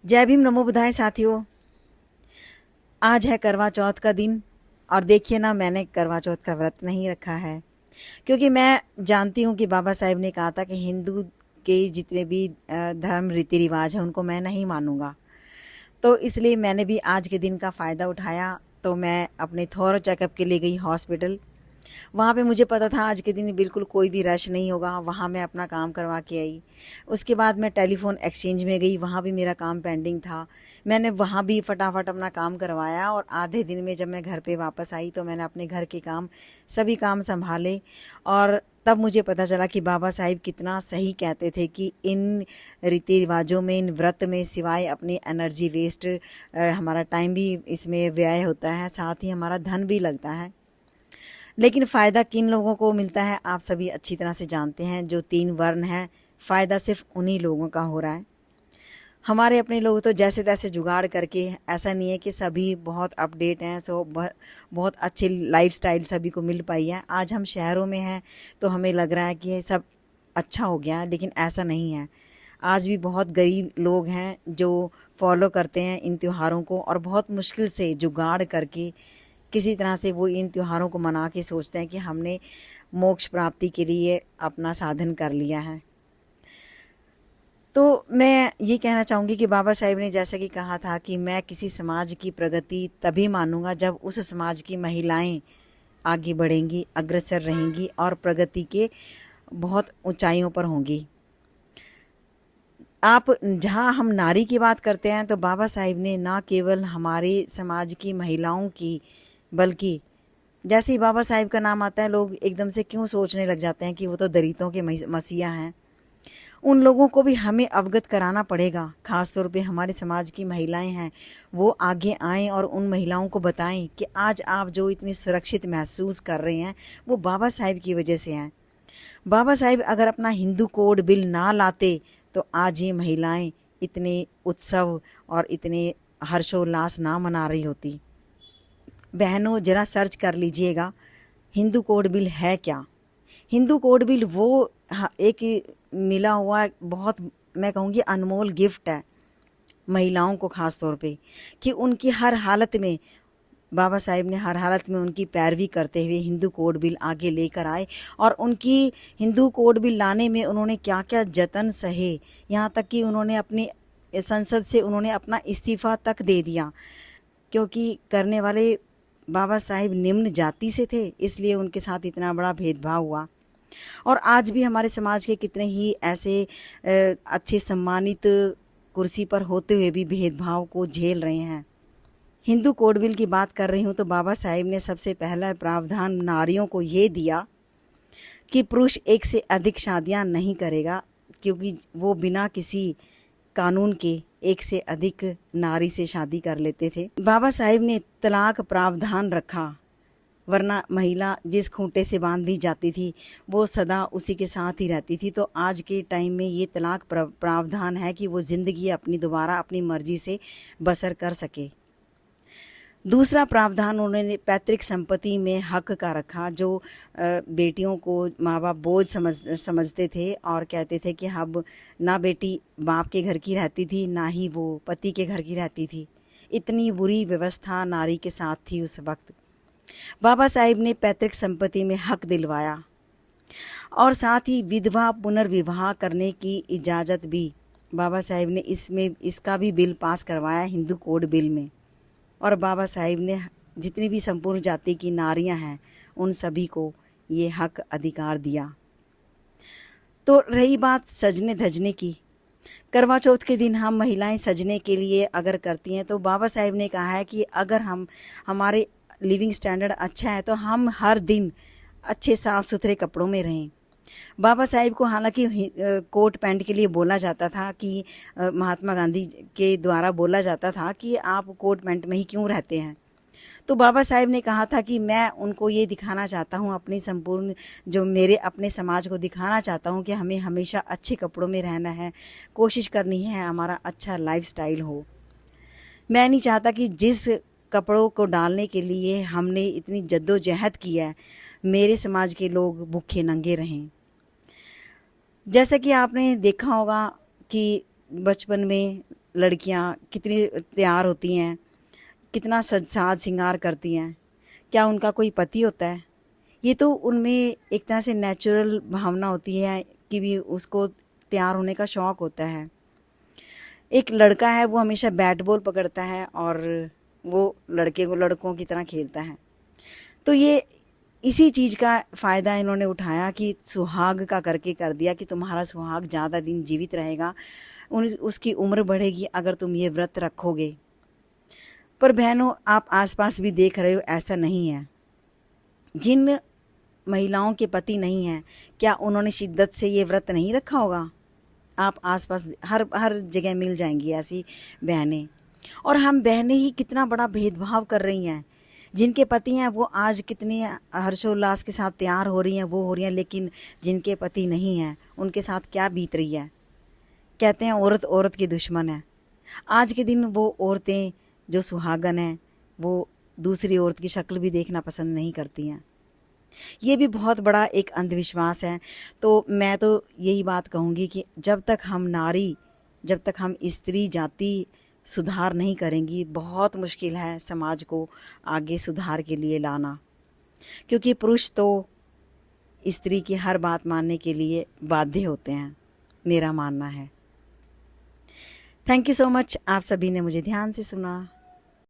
जय भीम नमो बुधाय साथियों। आज है करवा चौथ का दिन और देखिए ना, मैंने करवा चौथ का व्रत नहीं रखा है क्योंकि मैं जानती हूँ कि बाबा साहेब ने कहा था कि हिंदू के जितने भी धर्म रीति रिवाज हैं उनको मैं नहीं मानूंगा। तो इसलिए मैंने भी आज के दिन का फ़ायदा उठाया। तो मैं अपने थॉरो चेकअप के लिए गई हॉस्पिटल। वहाँ पे मुझे पता था आज के दिन बिल्कुल कोई भी रश नहीं होगा। वहाँ मैं अपना काम करवा के आई। उसके बाद मैं टेलीफोन एक्सचेंज में गई, वहाँ भी मेरा काम पेंडिंग था। मैंने वहाँ भी फटाफट अपना काम करवाया और आधे दिन में जब मैं घर पे वापस आई तो मैंने अपने घर के काम सभी काम संभाले। और तब मुझे पता चला कि बाबा साहिब कितना सही कहते थे कि इन रीति रिवाजों में, इन व्रत में सिवाय अपनी एनर्जी वेस्ट, हमारा टाइम भी इसमें व्यय होता है, साथ ही हमारा धन भी लगता है। लेकिन फ़ायदा किन लोगों को मिलता है आप सभी अच्छी तरह से जानते हैं। जो 3 वर्ण हैं, फ़ायदा सिर्फ उन्हीं लोगों का हो रहा है। हमारे अपने लोग तो जैसे तैसे जुगाड़ करके, ऐसा नहीं है कि सभी बहुत अपडेट हैं, सो बहुत अच्छी लाइफस्टाइल सभी को मिल पाई है। आज हम शहरों में हैं तो हमें लग रहा है कि ये सब अच्छा हो गया है, लेकिन ऐसा नहीं है। आज भी बहुत गरीब लोग हैं जो फॉलो करते हैं इन त्योहारों को और बहुत मुश्किल से जुगाड़ करके किसी तरह से वो इन त्योहारों को मना के सोचते हैं कि हमने मोक्ष प्राप्ति के लिए अपना साधन कर लिया है। तो मैं ये कहना चाहूँगी कि बाबा साहेब ने जैसा कि कहा था कि मैं किसी समाज की प्रगति तभी मानूंगा जब उस समाज की महिलाएं आगे बढ़ेंगी, अग्रसर रहेंगी और प्रगति के बहुत ऊंचाइयों पर होंगी। आप जहाँ हम नारी की बात करते हैं तो बाबा साहिब ने ना केवल हमारे समाज की महिलाओं की, बल्कि जैसे ही बाबा साहिब का नाम आता है लोग एकदम से क्यों सोचने लग जाते हैं कि वो तो दलितों के मसीहा हैं। उन लोगों को भी हमें अवगत कराना पड़ेगा। ख़ास तौर पे हमारे समाज की महिलाएं हैं, वो आगे आएं और उन महिलाओं को बताएं कि आज आप जो इतनी सुरक्षित महसूस कर रहे हैं वो बाबा साहिब की वजह से हैं। बाबा साहिब अगर अपना हिंदू कोड बिल ना लाते तो आज ये महिलाएं इतने उत्सव और इतने हर्षोल्लास ना मना रही होती। बहनों, ज़रा सर्च कर लीजिएगा हिंदू कोड बिल है क्या। हिंदू कोड बिल वो एक मिला हुआ बहुत, मैं कहूँगी अनमोल गिफ्ट है महिलाओं को, ख़ास तौर पे कि उनकी हर हालत में बाबा साहिब ने हर हालत में उनकी पैरवी करते हुए हिंदू कोड बिल आगे लेकर आए। और उनकी हिंदू कोड बिल लाने में उन्होंने क्या क्या जतन सहे, यहाँ तक कि उन्होंने अपनी संसद से उन्होंने अपना इस्तीफ़ा तक दे दिया, क्योंकि करने वाले बाबा साहिब निम्न जाति से थे, इसलिए उनके साथ इतना बड़ा भेदभाव हुआ। और आज भी हमारे समाज के कितने ही ऐसे अच्छे सम्मानित कुर्सी पर होते हुए भी भेदभाव को झेल रहे हैं। हिंदू कोड बिल की बात कर रही हूँ तो बाबा साहिब ने सबसे पहला प्रावधान नारियों को ये दिया कि पुरुष एक से अधिक शादियाँ नहीं करेगा, क्योंकि वो बिना किसी कानून के एक से अधिक नारी से शादी कर लेते थे। बाबा साहिब ने तलाक प्रावधान रखा, वरना महिला जिस खूंटे से बांध दी जाती थी वो सदा उसी के साथ ही रहती थी। तो आज के टाइम में ये तलाक प्रावधान है कि वो ज़िंदगी अपनी दोबारा अपनी मर्जी से बसर कर सके। दूसरा प्रावधान उन्होंने पैतृक संपत्ति में हक का रखा। जो बेटियों को माँ बाप बोझ समझते थे और कहते थे कि अब ना बेटी बाप के घर की रहती थी, ना ही वो पति के घर की रहती थी। इतनी बुरी व्यवस्था नारी के साथ थी उस वक्त। बाबा साहिब ने पैतृक संपत्ति में हक दिलवाया और साथ ही विधवा पुनर्विवाह करने की इजाज़त भी बाबा साहिब ने इसका भी बिल पास करवाया हिंदू कोड बिल में। और बाबा साहिब ने जितनी भी संपूर्ण जाति की नारियां हैं उन सभी को ये हक अधिकार दिया। तो रही बात सजने धजने की, करवा चौथ के दिन हम महिलाएं सजने के लिए अगर करती हैं तो बाबा साहिब ने कहा है कि अगर हमारे लिविंग स्टैंडर्ड अच्छा है तो हम हर दिन अच्छे साफ़ सुथरे कपड़ों में रहें। बाबा साहिब को हालांकि कोट पैंट के लिए बोला जाता था कि महात्मा गांधी के द्वारा बोला जाता था कि आप कोट पैंट में ही क्यों रहते हैं। तो बाबा साहिब ने कहा था कि मैं उनको ये दिखाना चाहता हूँ, अपनी संपूर्ण जो मेरे अपने समाज को दिखाना चाहता हूँ कि हमें हमेशा अच्छे कपड़ों में रहना है, कोशिश करनी है हमारा अच्छा लाइफस्टाइल हो। मैं नहीं चाहता कि जिस कपड़ों को डालने के लिए हमने इतनी जद्दोजहद की है मेरे समाज के लोग भूखे नंगे रहें। जैसा कि आपने देखा होगा कि बचपन में लड़कियां कितनी तैयार होती हैं, कितना साज श्रृंगार करती हैं, क्या उनका कोई पति होता है? ये तो उनमें एक तरह से नेचुरल भावना होती है कि भी उसको तैयार होने का शौक़ होता है। एक लड़का है वो हमेशा बैट बॉल पकड़ता है और वो लड़कों की तरह खेलता है। तो ये इसी चीज़ का फ़ायदा इन्होंने उठाया कि सुहाग का करके कर दिया कि तुम्हारा सुहाग ज़्यादा दिन जीवित रहेगा, उसकी उम्र बढ़ेगी अगर तुम ये व्रत रखोगे। पर बहनों, आप आसपास भी देख रहे हो ऐसा नहीं है। जिन महिलाओं के पति नहीं हैं, क्या उन्होंने शिद्दत से ये व्रत नहीं रखा होगा? आप आसपास हर जगह मिल जाएंगी ऐसी बहनें। और हम बहनें ही कितना बड़ा भेदभाव कर रही हैं। जिनके पति हैं वो आज कितने हर्षोल्लास के साथ तैयार हो रही हैं, वो हो रही हैं, लेकिन जिनके पति नहीं हैं उनके साथ क्या बीत रही है। कहते हैं औरत औरत की दुश्मन है। आज के दिन वो औरतें जो सुहागन हैं वो दूसरी औरत की शक्ल भी देखना पसंद नहीं करती हैं। ये भी बहुत बड़ा एक अंधविश्वास है। तो मैं तो यही बात कहूँगी कि जब तक हम स्त्री जाति सुधार नहीं करेंगी, बहुत मुश्किल है समाज को आगे सुधार के लिए लाना, क्योंकि पुरुष तो स्त्री की हर बात मानने के लिए बाध्य होते हैं, मेरा मानना है। थैंक यू सो मच, आप सभी ने मुझे ध्यान से सुना।